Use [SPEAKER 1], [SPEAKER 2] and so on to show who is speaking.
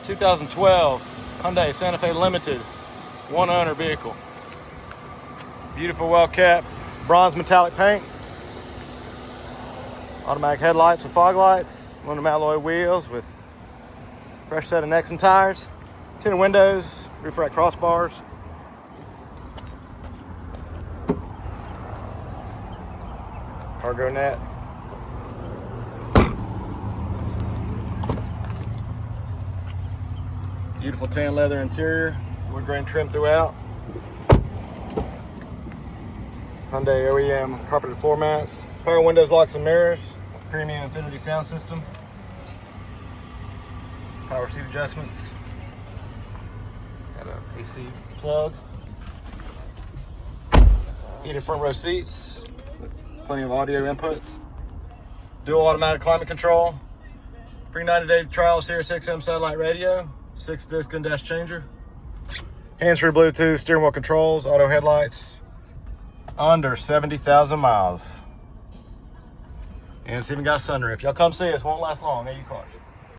[SPEAKER 1] 2012 Hyundai Santa Fe Limited, one owner vehicle. Beautiful, well kept, bronze metallic paint. Automatic headlights with fog lights, aluminum alloy wheels with fresh set of necks and tires, tinted windows, roof rack crossbars. Cargo net. Beautiful tan leather interior, wood grain trim throughout. Hyundai OEM carpeted floor mats, power windows, locks and mirrors, premium infinity sound system, power seat adjustments, got an AC plug, heated front row seats with plenty of audio inputs, dual automatic climate control, pre-90-day trial Sirius XM satellite radio, 6-disc in-dash changer, hands-free Bluetooth, steering wheel controls, auto headlights, under 70,000 miles. And it's even got a sunroof. Y'all come see us, won't last long. AU Cars.